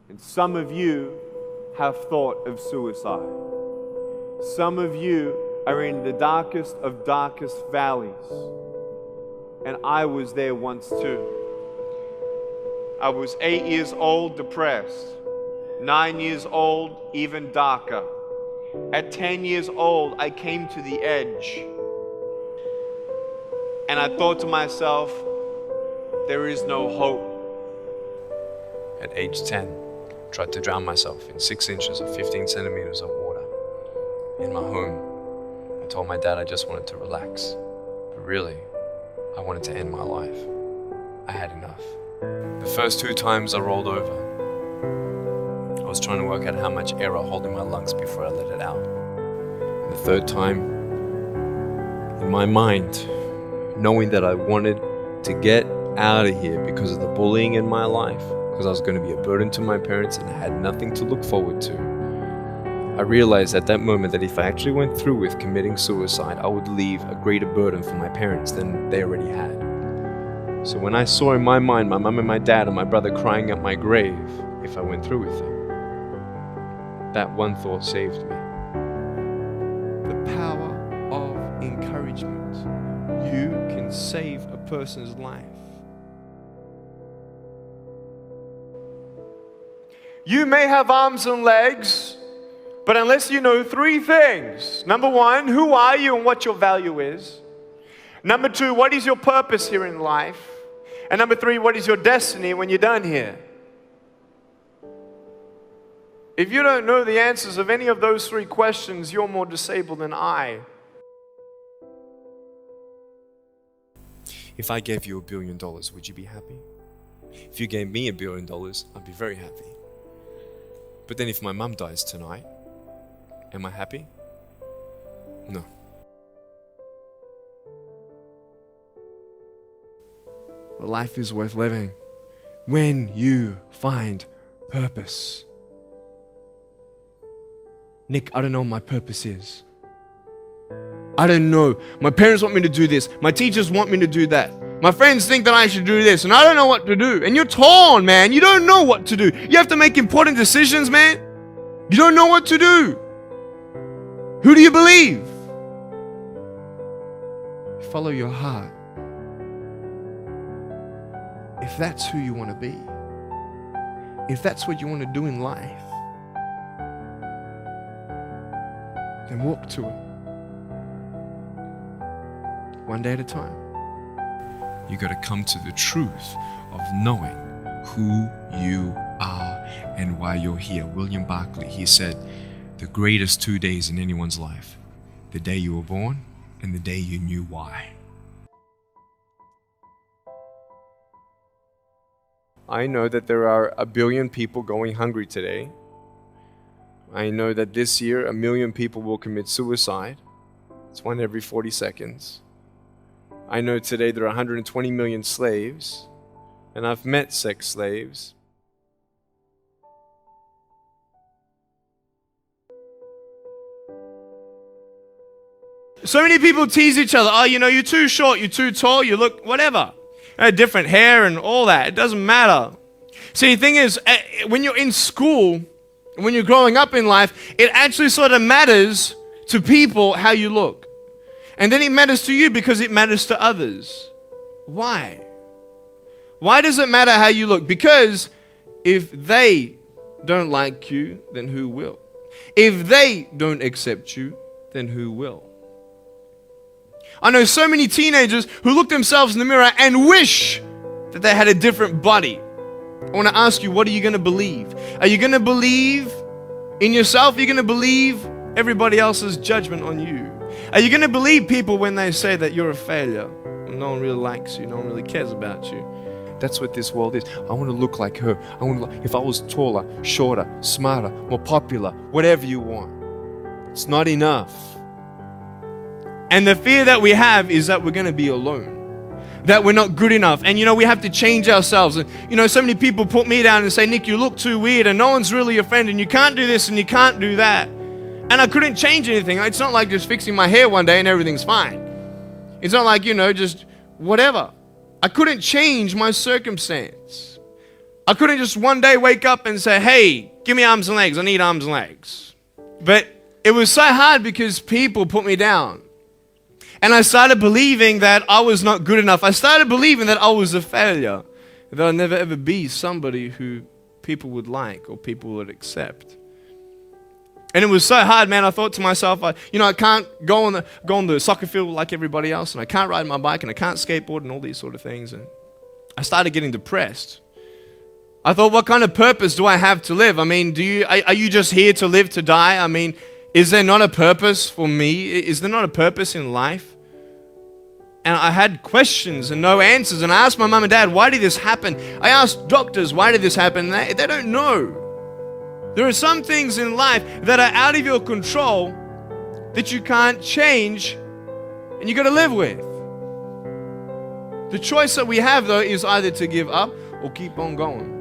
And some of you have thought of suicide. Some of you are in the darkest of darkest valleys. And I was there once too. I was 8 years old, depressed. 9 years old, even darker. At 10 years old, I came to the edge. And I thought to myself, there is no hope. At age 10, tried to drown myself in 6 inches or 15 centimeters of water. In my home, I told my dad I just wanted to relax. But really, I wanted to end my life. I had enough. The first 2 times I rolled over, I was trying to work out how much air I hold in my lungs before I let it out. And the third time, in my mind, knowing that I wanted to get out of here because of the bullying in my life, because I was going to be a burden to my parents and I had nothing to look forward to, I realized at that moment that if I actually went through with committing suicide, I would leave a greater burden for my parents than they already had. So when I saw in my mind my mum and my dad and my brother crying at my grave, if I went through with it, that one thought saved me. The power of encouragement. You can save a person's life. You may have arms and legs, but unless you know 3 things. Number 1, who are you and what your value is? Number 2, what is your purpose here in life? And number 3, what is your destiny when you're done here? If you don't know the answers of any of those 3 questions, you're more disabled than I. If I gave you $1 billion, would you be happy? If you gave me $1 billion, I'd be very happy. But then if my mum dies tonight, am I happy? No. Life is worth living when you find purpose. Nick, I don't know what my purpose is. I don't know. My parents want me to do this. My teachers want me to do that. My friends think that I should do this, and I don't know what to do. And you're torn, man. You don't know what to do. You have to make important decisions, man. You don't know what to do. Who do you believe? Follow your heart. If that's who you want to be, if that's what you want to do in life, then walk to it. One day at a time. You got to come to the truth of knowing who you are and why you're here. William Barclay, he said, the greatest 2 days in anyone's life, the day you were born and the day you knew why. I know that there are 1 billion people going hungry today. I know that this year 1 million people will commit suicide. It's 1 every 40 seconds. I know today there are 120 million slaves, and I've met sex slaves. So many people tease each other. Oh, you know, you're too short, you're too tall, you look whatever. Different hair and all that. It doesn't matter. See, the thing is, when you're in school, when you're growing up in life, it actually sort of matters to people how you look. And then it matters to you because it matters to others. Why? Why does it matter how you look? Because if they don't like you, then who will? If they don't accept you, then who will? I know so many teenagers who look themselves in the mirror and wish that they had a different body. I want to ask you, what are you going to believe? Are you going to believe in yourself? Are you going to believe everybody else's judgment on you? Are you going to believe people when they say that you're a failure? No one really likes you. No one really cares about you. That's what this world is. I want to look like her. If I was taller, shorter, smarter, more popular, whatever you want. It's not enough. And the fear that we have is that we're going to be alone. That we're not good enough. And we have to change ourselves. And so many people put me down and say, Nick, you look too weird and no one's really your friend and you can't do this and you can't do that. And I couldn't change anything. It's not like just fixing my hair one day and everything's fine. It's not like, just whatever. I couldn't change my circumstance. I couldn't just one day wake up and say, hey, give me arms and legs. I need arms and legs. But it was so hard because people put me down. And I started believing that I was not good enough. I started believing that I was a failure. That I'd never ever be somebody who people would like or people would accept. And it was so hard, man. I thought to myself, I can't go on the soccer field like everybody else, and I can't ride my bike, and I can't skateboard, and all these sort of things. And I started getting depressed. I thought, what kind of purpose do I have to live? I mean, are you just here to live to die? I mean, is there not a purpose for me? Is there not a purpose in life? And I had questions and no answers. And I asked my mom and dad, why did this happen? I asked doctors, why did this happen? They don't know. There are some things in life that are out of your control that you can't change and you got to live with. The choice that we have, though, is either to give up or keep on going.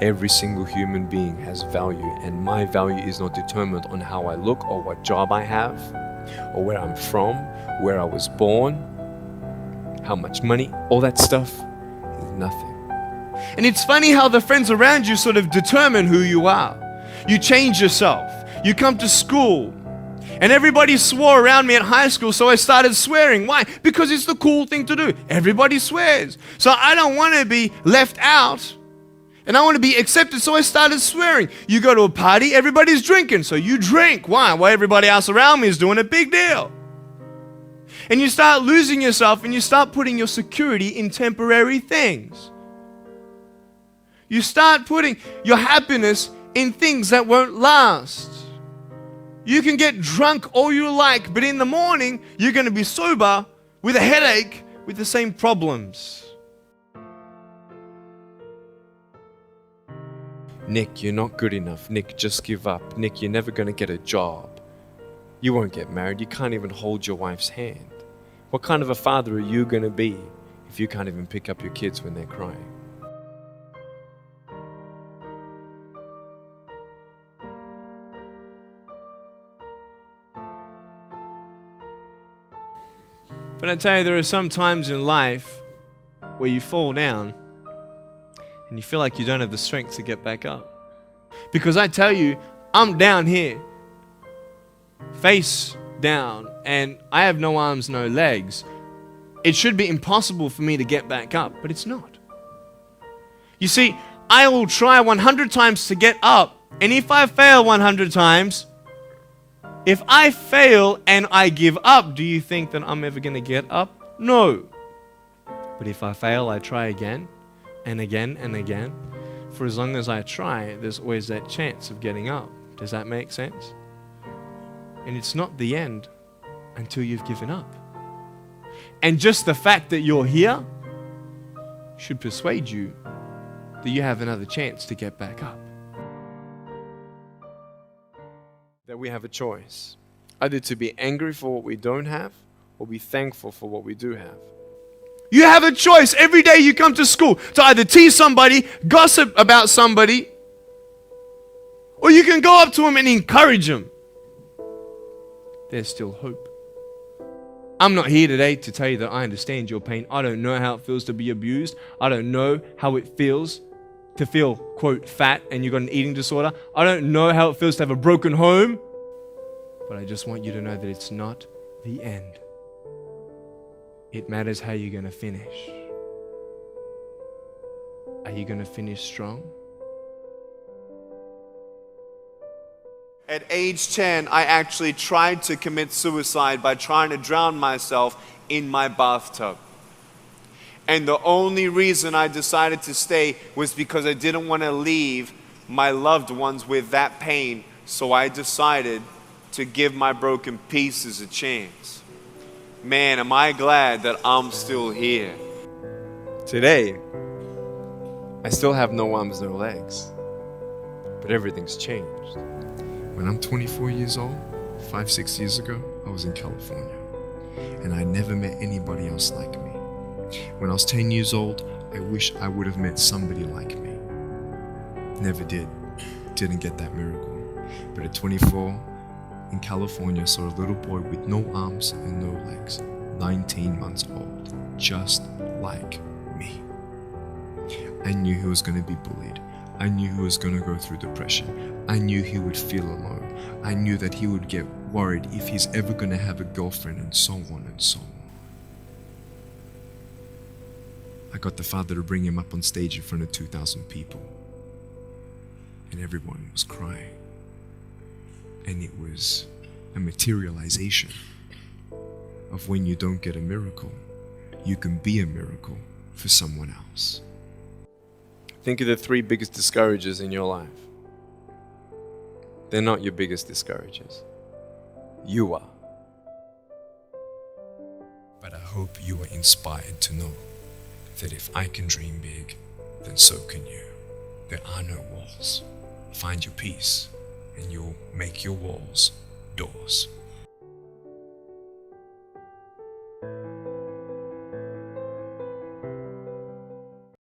Every single human being has value, and my value is not determined on how I look or what job I have or where I'm from, where I was born, how much money. All that stuff is nothing. And it's funny how the friends around you sort of determine who you are. You change yourself. You come to school. And everybody swore around me at high school, so I started swearing. Why? Because it's the cool thing to do. Everybody swears. So I don't want to be left out. And I want to be accepted, so I started swearing. You go to a party, everybody's drinking, so you drink. Why? Well, everybody else around me is doing a big deal. And you start losing yourself, and you start putting your security in temporary things. You start putting your happiness in things that won't last. You can get drunk all you like, but in the morning, you're going to be sober with a headache with the same problems. Nick, you're not good enough. Nick, just give up. Nick, you're never going to get a job. You won't get married. You can't even hold your wife's hand. What kind of a father are you going to be if you can't even pick up your kids when they're crying? But I tell you, there are some times in life where you fall down and you feel like you don't have the strength to get back up. Because I tell you, I'm down here, face down, and I have no arms, no legs. It should be impossible for me to get back up, but it's not. You see, I will try 100 times to get up, and if I fail 100 times, if I fail and I give up, do you think that I'm ever going to get up? No. But if I fail, I try again and again and again. For as long as I try, there's always that chance of getting up. Does that make sense? And it's not the end until you've given up. And just the fact that you're here should persuade you that you have another chance to get back up. That we have a choice, either to be angry for what we don't have or be thankful for what we do have. You have a choice every day you come to school to either tease somebody, gossip about somebody, or you can go up to them and encourage them. There's still hope. I'm not here today to tell you that I understand your pain. I don't know how it feels to be abused. I don't know how it feels to feel, quote, fat and you've got an eating disorder. I don't know how it feels to have a broken home. But I just want you to know that it's not the end. It matters how you're going to finish. Are you going to finish strong? At age 10, I actually tried to commit suicide by trying to drown myself in my bathtub. And the only reason I decided to stay was because I didn't want to leave my loved ones with that pain. So I decided to give my broken pieces a chance. Man, am I glad that I'm still here. Today, I still have no arms, no legs. But everything's changed. When I'm 24 years old, 5-6 years ago, I was in California. And I never met anybody else like me. When I was 10 years old, I wish I would have met somebody like me. Never did. Didn't get that miracle. But at 24, in California, I saw a little boy with no arms and no legs, 19 months old, just like me. I knew he was going to be bullied. I knew he was going to go through depression. I knew he would feel alone. I knew that he would get worried if he's ever going to have a girlfriend, and so on and so on. I got the father to bring him up on stage in front of 2,000 people. And everyone was crying. And it was a materialization of when you don't get a miracle, you can be a miracle for someone else. Think of the 3 biggest discouragers in your life. They're not your biggest discouragers. You are. But I hope you are inspired to know that if I can dream big, then so can you. There are no walls. Find your peace, and you'll make your walls doors.